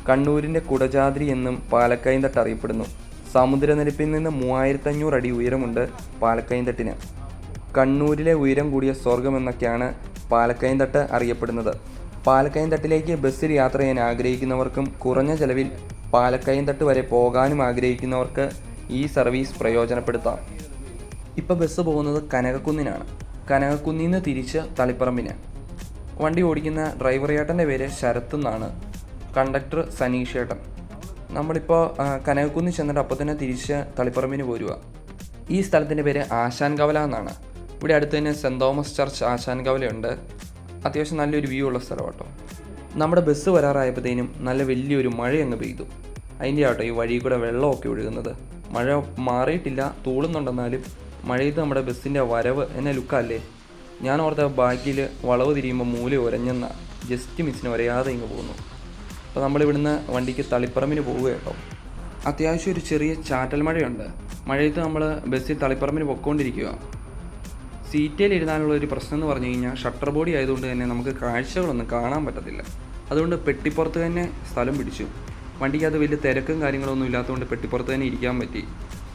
കണ്ണൂരിൻ്റെ കുടജാദ്രി എന്നും പാലക്കയംതട്ട് അറിയപ്പെടുന്നു. സമുദ്രനിരപ്പിൽ നിന്ന് 3500 അടി ഉയരമുണ്ട് പാലക്കയംതട്ടിന്. കണ്ണൂരിലെ ഉയരം കൂടിയ സ്വർഗം എന്നൊക്കെയാണ് പാലക്കയംതട്ട് അറിയപ്പെടുന്നത്. പാലക്കയംതട്ടിലേക്ക് ബസ്സിൽ യാത്ര ചെയ്യാൻ ആഗ്രഹിക്കുന്നവർക്കും കുറഞ്ഞ ചെലവിൽ പാലക്കയംതട്ട് വരെ പോകാനും ആഗ്രഹിക്കുന്നവർക്ക് ഈ സർവീസ് പ്രയോജനപ്പെടുത്താം. ഇപ്പോൾ ബസ് പോകുന്നത് കനകക്കുന്നിനാണ്. കനകക്കുന്നിൽ നിന്ന് തിരിച്ച് തളിപ്പറമ്പിന്. വണ്ടി ഓടിക്കുന്ന ഡ്രൈവർ ചേട്ടൻ്റെ പേര് ശരത്ത് എന്നാണ്. കണ്ടക്ടർ സനീഷ് ചേട്ടൻ. നമ്മളിപ്പോൾ കനകക്കുന്നിൽ ചെന്നിട്ട് അപ്പോൾ തന്നെ തിരിച്ച് തളിപ്പറമ്പിന് പോരുക. ഈ സ്ഥലത്തിൻ്റെ പേര് ആശാൻകവല എന്നാണ്. ഇവിടെ അടുത്ത് തന്നെ സെൻറ്റ് തോമസ് ചർച്ച് ആശാൻകവലയുണ്ട്. അത്യാവശ്യം നല്ലൊരു വ്യൂ ഉള്ള സ്ഥലം കേട്ടോ. നമ്മുടെ ബസ് വരാറായപ്പോഴത്തേനും നല്ല വലിയൊരു മഴ അങ്ങ് പെയ്തു. അതിൻ്റെ ആട്ടോ ഈ വഴി കൂടെ വെള്ളമൊക്കെ ഒഴുകുന്നത്. മഴ മാറിയിട്ടില്ല, തൂളുന്നുണ്ടെന്നാലും മഴയത്ത് നമ്മുടെ ബസ്സിൻ്റെ വരവ് എന്നെ ലുക്കല്ലേ. ഞാൻ ഓർത്ത ബാക്കിൽ വളവ് തിരിയുമ്പോൾ മൂല ഉരഞ്ഞെന്ന ജസ്റ്റ് മിസ്സിന് വരയാതെ ഇങ്ങ് പോകുന്നു. അപ്പോൾ നമ്മളിവിടുന്ന് വണ്ടിക്ക് തളിപ്പറമ്പിന് പോവുക കേട്ടോ. അത്യാവശ്യം ഒരു ചെറിയ ചാറ്റൽ മഴയുണ്ട്. മഴയത്ത് നമ്മൾ ബസ്സിൽ തളിപ്പറമ്പിന് പൊയ്ക്കൊണ്ടിരിക്കുക. സീറ്റയിൽ ഇരുന്നാലുള്ള ഒരു പ്രശ്നം എന്ന് പറഞ്ഞു കഴിഞ്ഞാൽ ഷട്ടർ ബോഡി ആയതുകൊണ്ട് തന്നെ നമുക്ക് കാഴ്ചകളൊന്നും കാണാൻ പറ്റത്തില്ല. അതുകൊണ്ട് പെട്ടിപ്പുറത്ത് തന്നെ സ്ഥലം പിടിച്ചു. വണ്ടിക്ക് അത് വലിയ തിരക്കും കാര്യങ്ങളൊന്നും ഇല്ലാത്തതുകൊണ്ട് പെട്ടിപ്പുറത്ത് തന്നെ ഇരിക്കാൻ പറ്റി.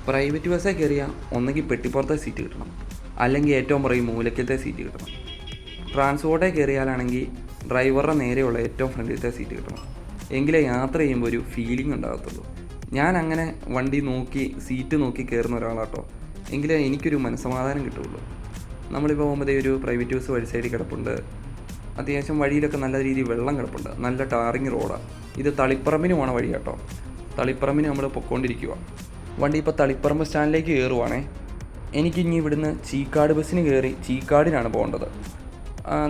പ്രൈവറ്റ് ബസ്സേ കയറിയാൽ ഒന്നെങ്കിൽ പെട്ടിപ്പുറത്തെ സീറ്റ് കിട്ടണം, അല്ലെങ്കിൽ ഏറ്റവും പുറകെ മൂലക്കലത്തെ സീറ്റ് കിട്ടണം. ട്രാൻസ്പോർട്ടേ കയറിയാലാണെങ്കിൽ ഡ്രൈവറുടെ നേരെയുള്ള ഏറ്റവും ഫ്രണ്ടിലത്തെ സീറ്റ് കിട്ടണം. എങ്കിലേ യാത്ര ചെയ്യുമ്പോൾ ഒരു ഫീലിംഗ് ഉണ്ടാകത്തുള്ളൂ. ഞാൻ അങ്ങനെ വണ്ടി നോക്കി സീറ്റ് നോക്കി കയറുന്ന ഒരാളാട്ടോ. എങ്കിലേ എനിക്കൊരു മനസ്സമാധാനം കിട്ടുള്ളൂ. നമ്മളിപ്പോൾ പോകുമ്പോഴേ ഒരു പ്രൈവറ്റ് ബസ് വഴി സൈഡിൽ കിടപ്പുണ്ട്. അത്യാവശ്യം വഴിയിലൊക്കെ നല്ല രീതിയിൽ വെള്ളം കിടപ്പുണ്ട്. നല്ല ടാറിങ് റോഡാണ്. ഇത് തളിപ്പറമ്പിന് പോണ വഴി കേട്ടോ. തളിപ്പറമ്പിന് നമ്മൾ പൊയ്ക്കൊണ്ടിരിക്കുക. വണ്ടി ഇപ്പോൾ തളിപ്പറമ്പ് സ്റ്റാൻഡിലേക്ക് കയറുവാണേ. എനിക്കിനി ഇവിടുന്ന് ചീക്കാട് ബസ്സിന് കയറി ചീക്കാടിനാണ് പോകേണ്ടത്.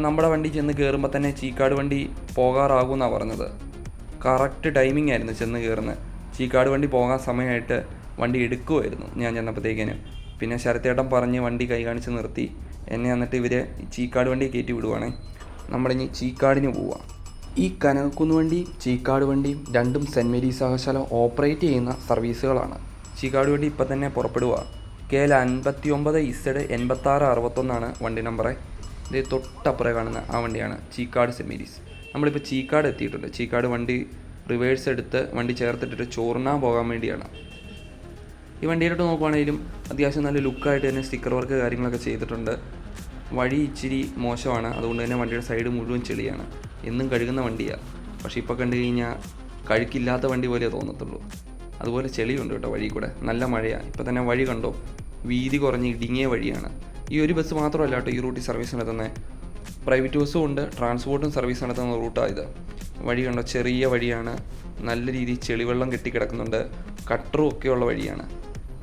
നമ്മുടെ വണ്ടി ചെന്ന് കയറുമ്പോൾ തന്നെ ചീക്കാട് വണ്ടി പോകാറാകുമെന്നാണ് പറഞ്ഞത്. കറക്റ്റ് ടൈമിംഗ് ആയിരുന്നു ചെന്ന് കയറുന്നത്. ചീക്കാട് വണ്ടി പോകാൻ സമയമായിട്ട് വണ്ടി എടുക്കുമായിരുന്നു ഞാൻ ചെന്നപ്പോഴത്തേക്കിന്. പിന്നെ ശരത്തേട്ടൻ പറഞ്ഞ് വണ്ടി കൈ കാണിച്ച് നിർത്തി. എന്നെ എന്നിട്ട് ഇവർ ചീക്കാട് വണ്ടി കയറ്റി വിടുവാണേ. നമ്മളിനി ചീക്കാടിന് പോവാം. ഈ കനകക്കുന്ന് വണ്ടി ചീക്കാട് വണ്ടിയും രണ്ടും സെൻറ്റ് മേരീസ് ആകാശാല ഓപ്പറേറ്റ് ചെയ്യുന്ന സർവീസുകളാണ്. ചീക്കാട് വണ്ടി ഇപ്പം തന്നെ പുറപ്പെടുക. KL 59Z 8661 വണ്ടി നമ്പറെ. ഇത് തൊട്ടപ്പുറം കാണുന്ന ആ വണ്ടിയാണ് ചീക്കാട് സെൻറ്റ് മേരീസ്. നമ്മളിപ്പോൾ ചീക്കാട് എത്തിയിട്ടുണ്ട്. ചീക്കാട് വണ്ടി റിവേഴ്സ് എടുത്ത് വണ്ടി ചേർത്തിട്ടിട്ട് ചോറിനാൻ പോകാൻ വേണ്ടിയാണ്. ഈ വണ്ടിയിലോട്ട് നോക്കുവാണെങ്കിലും അത്യാവശ്യം നല്ല ലുക്കായിട്ട് തന്നെ സ്റ്റിക്കർ വർക്ക് കാര്യങ്ങളൊക്കെ ചെയ്തിട്ടുണ്ട്. വഴി ഇച്ചിരി മോശമാണ്. അതുകൊണ്ട് തന്നെ വണ്ടിയുടെ സൈഡ് മുഴുവൻ ചെളിയാണ്. എന്നും കഴുകുന്ന വണ്ടിയാണ്. പക്ഷേ ഇപ്പോൾ കണ്ടു കഴിഞ്ഞാൽ കഴുക്കില്ലാത്ത വണ്ടി പോലെ തോന്നത്തുള്ളൂ. അതുപോലെ ചെളിയുണ്ട് കേട്ടോ വഴി കൂടെ. നല്ല മഴയാണ്. ഇപ്പോൾ തന്നെ വഴി കണ്ടോ, വീതി കുറഞ്ഞ് ഇടുങ്ങിയ വഴിയാണ്. ഈ ഒരു ബസ് മാത്രമല്ല കേട്ടോ ഈ റൂട്ടിൽ സർവീസ് നടത്തുന്നത്. പ്രൈവറ്റ് ബസ്സും ഉണ്ട്, ട്രാൻസ്പോർട്ടും സർവീസ് നടത്തുന്ന റൂട്ടാണ് ഇത്. വഴി കണ്ടോ, ചെറിയ വഴിയാണ്. നല്ല രീതിയിൽ ചെളിവെള്ളം കെട്ടിക്കിടക്കുന്നുണ്ട്. കട്ടറും ഒക്കെയുള്ള വഴിയാണ്.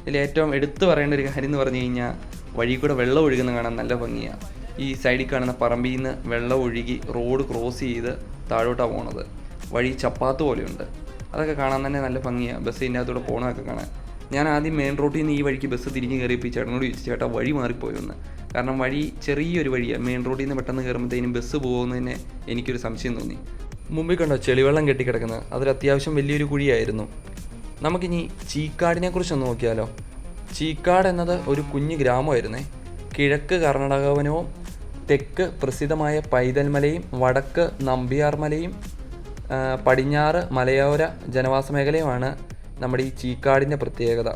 ഇതിൽ ഏറ്റവും എടുത്തു പറയേണ്ട ഒരു കാര്യം എന്ന് പറഞ്ഞു കഴിഞ്ഞാൽ വഴി കൂടെ വെള്ളം ഒഴുകുന്ന കാണാൻ നല്ല ഭംഗിയാണ്. ഈ സൈഡിൽ കാണുന്ന പറമ്പിൽ നിന്ന് വെള്ളം ഒഴുകി റോഡ് ക്രോസ് ചെയ്ത് താഴോട്ടാണ് പോണത്. വഴി ചപ്പാത്ത് പോലെയുണ്ട്. അതൊക്കെ കാണാൻ തന്നെ നല്ല ഭംഗിയാണ്. ബസ് ഇതിൻ്റെ അകത്തൂടെ പോകണമൊക്കെ കാണാൻ. ഞാൻ ആദ്യം മെയിൻ റോഡിൽ നിന്ന് ഈ വഴിക്ക് ബസ് തിരിഞ്ഞ് കയറിയപ്പോൾ ചേട്ടനോട് ചോദിച്ചു, ചേട്ടാ വഴി മാറിപ്പോയെന്ന്. കാരണം വഴി ചെറിയൊരു വഴിയാണ്. മെയിൻ റോഡിൽ നിന്ന് പെട്ടെന്ന് കയറുമ്പോഴത്തേനും ബസ് പോകുന്നതിന് എനിക്കൊരു സംശയം തോന്നി. മുമ്പിൽ കണ്ടോ ചെളിവെള്ളം കെട്ടിക്കിടക്കുന്നത്. അതൊരു അത്യാവശ്യം വലിയൊരു കുഴിയായിരുന്നു. നമുക്കിനി ചീക്കാടിനെ കുറിച്ചൊന്ന് നോക്കിയാലോ. ചീക്കാട് എന്നത് ഒരു കുഞ്ഞു ഗ്രാമമായിരുന്നേ. കിഴക്ക് കർണാടകവനവും തെക്ക് പ്രസിദ്ധമായ പൈതൽമലയും വടക്ക് നമ്പിയാർമലയും പടിഞ്ഞാറ് മലയോര ജനവാസ മേഖലയുമാണ് നമ്മുടെ ഈ ചീക്കാടിൻ്റെ പ്രത്യേകത.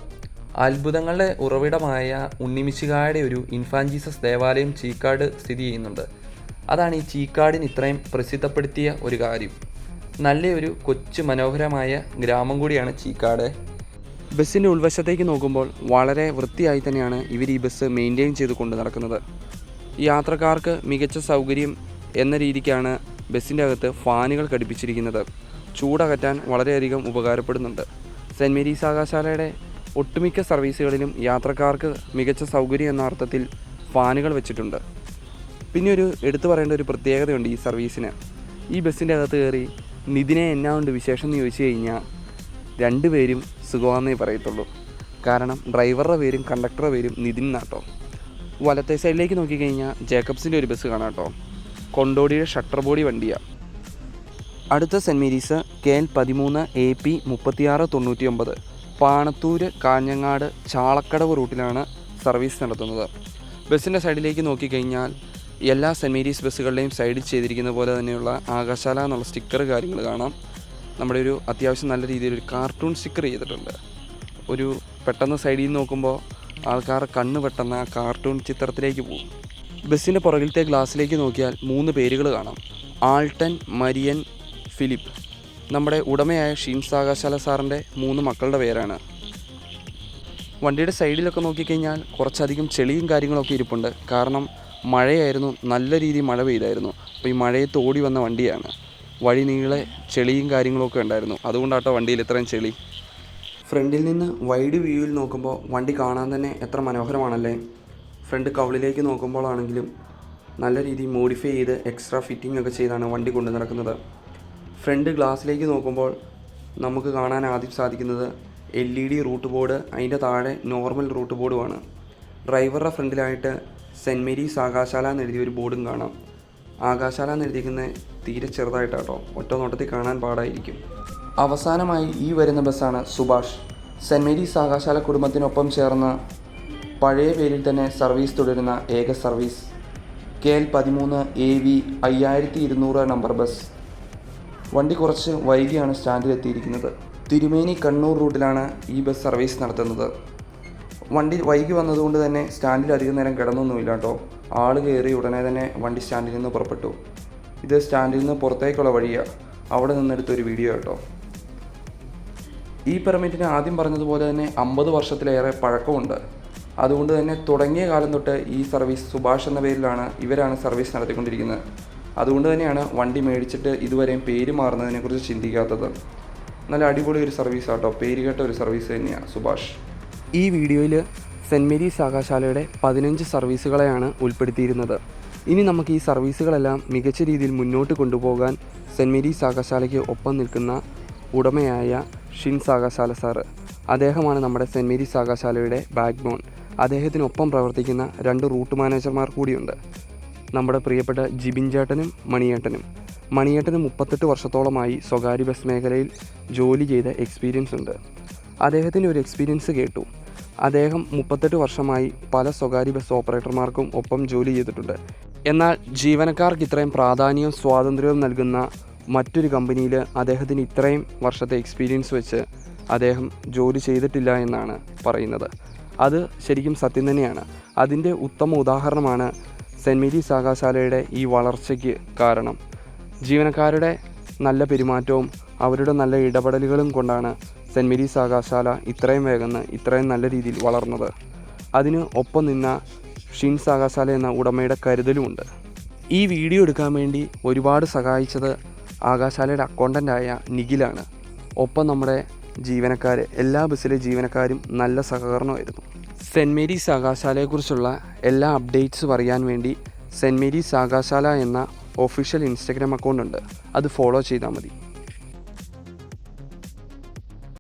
അത്ഭുതങ്ങളുടെ ഉറവിടമായ ഉണ്ണിമിശിഹായുടെ ഒരു ഇൻഫാന്റ് ജീസസ് ദേവാലയം ചീക്കാട് സ്ഥിതി ചെയ്യുന്നുണ്ട്. അതാണ് ഈ ചീക്കാടിന് ഇത്രയും പ്രസിദ്ധപ്പെടുത്തിയ ഒരു കാര്യം. നല്ലൊരു കൊച്ചു മനോഹരമായ ഗ്രാമം കൂടിയാണ് ചീക്കാട്. ബസ്സിൻ്റെ ഉൾവശത്തേക്ക് നോക്കുമ്പോൾ വളരെ വൃത്തിയായി തന്നെയാണ് ഇവർ ഈ ബസ് മെയിൻറ്റെയിൻ ചെയ്ത് കൊണ്ട് നടക്കുന്നത്. യാത്രക്കാർക്ക് മികച്ച സൗകര്യം എന്ന രീതിക്കാണ് ബസ്സിൻ്റെ അകത്ത് ഫാനുകൾ ഘടിപ്പിച്ചിരിക്കുന്നത്. ചൂടകറ്റാൻ വളരെയധികം ഉപകാരപ്പെടുന്നുണ്ട്. സെൻറ്റ് മേരീസ് ആകാശാലയുടെ ഒട്ടുമിക്ക സർവീസുകളിലും യാത്രക്കാർക്ക് മികച്ച സൗകര്യം എന്ന അർത്ഥത്തിൽ ഫാനുകൾ വെച്ചിട്ടുണ്ട്. പിന്നെ എടുത്തു പറയേണ്ട ഒരു പ്രത്യേകതയുണ്ട് ഈ സർവീസിന്. ഈ ബസ്സിൻ്റെ അകത്ത് കയറി നിതിനെ എന്നാ ഉണ്ട് വിശേഷം എന്ന് ചോദിച്ചു കഴിഞ്ഞാൽ രണ്ടുപേരും സുഖമാണെന്നേ പറയത്തുള്ളൂ. കാരണം ഡ്രൈവറുടെ പേരും കണ്ടക്ടറുടെ പേരും നിതിൻ എന്നാട്ടോ. വലത്തെ സൈഡിലേക്ക് നോക്കിക്കഴിഞ്ഞാൽ ജേക്കബ്സിൻ്റെ ഒരു ബസ് കാണാം കേട്ടോ. കൊണ്ടോടിയുടെ ഷട്ടർ ബോഡി വണ്ടിയാണ്. അടുത്ത Saint Mary's KL 13 AP 3699 Panathur Kanhangad Chalakkadavu റൂട്ടിലാണ് സർവീസ് നടത്തുന്നത്. ബസ്സിൻ്റെ സൈഡിലേക്ക് നോക്കിക്കഴിഞ്ഞാൽ എല്ലാ സെൻറ്റ് മേരീസ് ബസ്സുകളുടെയും സൈഡിൽ ചെയ്തിരിക്കുന്ന പോലെ തന്നെയുള്ള ആകാശാല എന്നുള്ള സ്റ്റിക്കർ കാര്യങ്ങൾ കാണാം. നമ്മുടെ അത്യാവശ്യം നല്ല രീതിയിലൊരു കാർട്ടൂൺ സ്റ്റിക്കർ ചെയ്തിട്ടുണ്ട്. പെട്ടെന്ന് സൈഡിൽ നിന്ന് നോക്കുമ്പോൾ ആൾക്കാർ കണ്ണ് പെട്ടെന്ന് ആ കാർട്ടൂൺ ചിത്രത്തിലേക്ക് പോകും. ബസ്സിൻ്റെ പുറകിലത്തെ ഗ്ലാസ്സിലേക്ക് നോക്കിയാൽ 3 പേരുകൾ കാണാം. ആൾട്ടൻ, മരിയൻ, ഫിലിപ്പ്. നമ്മുടെ ഉടമയായ ഷീൻസ് ആകാശാല സാറിൻ്റെ 3 മക്കളുടെ പേരാണ്. വണ്ടിയുടെ സൈഡിലൊക്കെ നോക്കിക്കഴിഞ്ഞാൽ കുറച്ചധികം ചെളിയും കാര്യങ്ങളൊക്കെ ഇരിപ്പുണ്ട്. കാരണം മഴയായിരുന്നു, നല്ല രീതിയിൽ മഴ പെയ്തായിരുന്നു. അപ്പോൾ ഈ മഴയത്ത് ഓടി വന്ന വണ്ടിയാണ്. വഴി നീളെ ചെളിയും കാര്യങ്ങളൊക്കെ ഉണ്ടായിരുന്നു. അതുകൊണ്ടാട്ടോ വണ്ടിയിൽ ഇത്രയും ചെളി. ഫ്രണ്ടിൽ നിന്ന് വൈഡ് വ്യൂവിൽ നോക്കുമ്പോൾ വണ്ടി കാണാൻ തന്നെ എത്ര മനോഹരമാണല്ലേ. ഫ്രണ്ട് കവിളിലേക്ക് നോക്കുമ്പോഴാണെങ്കിലും നല്ല രീതിയിൽ മോഡിഫൈ ചെയ്ത് എക്സ്ട്രാ ഫിറ്റിംഗ് ഒക്കെ ചെയ്താണ് വണ്ടി കൊണ്ടു നടക്കുന്നത്. ഫ്രണ്ട് ഗ്ലാസ്സിലേക്ക് നോക്കുമ്പോൾ നമുക്ക് കാണാൻ ആദ്യം സാധിക്കുന്നത് LED റൂട്ട് ബോർഡ്, അതിൻ്റെ താഴെ നോർമൽ റൂട്ട് ബോർഡുമാണ്. ഡ്രൈവറുടെ ഫ്രണ്ടിലായിട്ട് സെൻറ്റ് മേരീസ് ആകാശാല എന്നെഴുതിയൊരു ബോർഡും കാണാം. ആകാശാല എന്നെഴുതിയിരിക്കുന്നത് തീരെ ചെറുതായിട്ടാട്ടോ, ഒറ്റ നോട്ടത്തിൽ കാണാൻ പാടായിരിക്കും. അവസാനമായി ഈ വരുന്ന ബസ്സാണ് സുഭാഷ്. സെൻറ്റ് മേരീസ് ആകാശാല കുടുംബത്തിനൊപ്പം ചേർന്ന് പഴയ പേരിൽ തന്നെ സർവീസ് തുടരുന്ന ഏക service. KL 13 AV 5200 number bus. വണ്ടി കുറച്ച് വൈകിയാണ് സ്റ്റാൻഡിലെത്തിയിരിക്കുന്നത്. തിരുമേനി കണ്ണൂർ റൂട്ടിലാണ് ഈ ബസ് സർവീസ് നടത്തുന്നത്. വണ്ടി വൈകി വന്നതുകൊണ്ട് തന്നെ സ്റ്റാൻഡിൽ അധികം നേരം കിടന്നൊന്നുമില്ല കേട്ടോ. ആൾ കയറി ഉടനെ തന്നെ വണ്ടി സ്റ്റാൻഡിൽ നിന്ന് പുറപ്പെട്ടു. ഇത് സ്റ്റാൻഡിൽ നിന്ന് പുറത്തേക്കുള്ള വഴിയാണ്. അവിടെ നിന്നെടുത്തൊരു വീഡിയോ കേട്ടോ. ഈ പെർമിറ്റിന് ആദ്യം പറഞ്ഞതുപോലെ തന്നെ 50 വർഷത്തിലേറെ പഴക്കമുണ്ട്. അതുകൊണ്ട് തന്നെ തുടങ്ങിയ കാലം തൊട്ട് ഈ സർവീസ് സുഭാഷ് എന്ന പേരിലാണ് ഇവരാണ് സർവീസ് നടത്തിക്കൊണ്ടിരിക്കുന്നത്. അതുകൊണ്ട് തന്നെയാണ് വണ്ടി മേടിച്ചിട്ട് ഇതുവരെയും പേര് മാറുന്നതിനെക്കുറിച്ച് ചിന്തിക്കാത്തത്. നല്ല അടിപൊളി ഒരു സർവീസ് ആട്ടോ, പേര് കേട്ട ഒരു സർവീസ് തന്നെയാണ് സുഭാഷ്. ഈ വീഡിയോയിൽ സെൻറ്റ് മേരീസ് ആകാശാലയുടെ 15 സർവീസുകളെയാണ് ഉൾപ്പെടുത്തിയിരുന്നത്. ഇനി നമുക്ക് ഈ സർവീസുകളെല്ലാം മികച്ച രീതിയിൽ മുന്നോട്ട് കൊണ്ടുപോകാൻ സെൻറ്റ് മേരീസ് ആകാശാലയ്ക്ക് ഒപ്പം നിൽക്കുന്ന ഉടമയായ ഷിൻസ് ആകാശാല സാറ്. അദ്ദേഹമാണ് നമ്മുടെ സെൻറ്റ് മേരീസ് ആകാശാലയുടെ ബാക്ക് ബോൺ. അദ്ദേഹത്തിനൊപ്പം പ്രവർത്തിക്കുന്ന 2 റൂട്ട് മാനേജർമാർ കൂടിയുണ്ട്. നമ്മുടെ പ്രിയപ്പെട്ട ജിബിൻ ചേട്ടനും മണിയേട്ടനും. മണിയേട്ടന് 38 വർഷത്തോളമായി സ്വകാര്യ ബസ് മേഖലയിൽ ജോലി ചെയ്ത എക്സ്പീരിയൻസ് ഉണ്ട്. അദ്ദേഹത്തിൻ്റെ ഒരു എക്സ്പീരിയൻസ് കേട്ടു. അദ്ദേഹം 38 വർഷമായി പല സ്വകാര്യ ബസ് ഓപ്പറേറ്റർമാർക്കും ഒപ്പം ജോലി ചെയ്തിട്ടുണ്ട്. എന്നാൽ ജീവനക്കാർക്ക് ഇത്രയും പ്രാധാന്യവും സ്വാതന്ത്ര്യവും നൽകുന്ന മറ്റൊരു കമ്പനിയിൽ അദ്ദേഹത്തിന് ഇത്രയും വർഷത്തെ എക്സ്പീരിയൻസ് വെച്ച് അദ്ദേഹം ജോലി ചെയ്തിട്ടില്ല എന്നാണ് പറയുന്നത്. അത് ശരിക്കും സത്യം തന്നെയാണ്. അതിൻ്റെ ഉത്തമ ഉദാഹരണമാണ് സെൻറ്റ് മേരീസ് ആകാശാലയുടെ ഈ വളർച്ചയ്ക്ക് കാരണം. ജീവനക്കാരുടെ നല്ല പെരുമാറ്റവും അവരുടെ നല്ല ഇടപെടലുകളും കൊണ്ടാണ് സെൻറ്റ് മേരീസ് ആകാശാല ഇത്രയും വേഗം ഇത്രയും നല്ല രീതിയിൽ വളർന്നത്. അതിന് ഒപ്പം നിന്ന ഷിൻസ് ആകാശാല എന്ന ഉടമയുടെ കരുതലുമുണ്ട്. ഈ വീഡിയോ എടുക്കാൻ വേണ്ടി ഒരുപാട് സഹായിച്ചത് ആകാശാലയുടെ അക്കൗണ്ടൻ്റായ നിഖിലാണ്. ഒപ്പം നമ്മുടെ ജീവനക്കാർ, എല്ലാ ബസ്സിലെ ജീവനക്കാരും നല്ല സഹകരണമായിരുന്നു. സെൻറ്റ് മേരീസ് ആകാശാലയെക്കുറിച്ചുള്ള എല്ലാ അപ്ഡേറ്റ്സും അറിയാൻ വേണ്ടി സെൻറ്റ് മേരീസ് ആകാശാല എന്ന ഒഫീഷ്യൽ ഇൻസ്റ്റഗ്രാം അക്കൗണ്ട് ഉണ്ട്. അത് ഫോളോ ചെയ്താൽ മതി.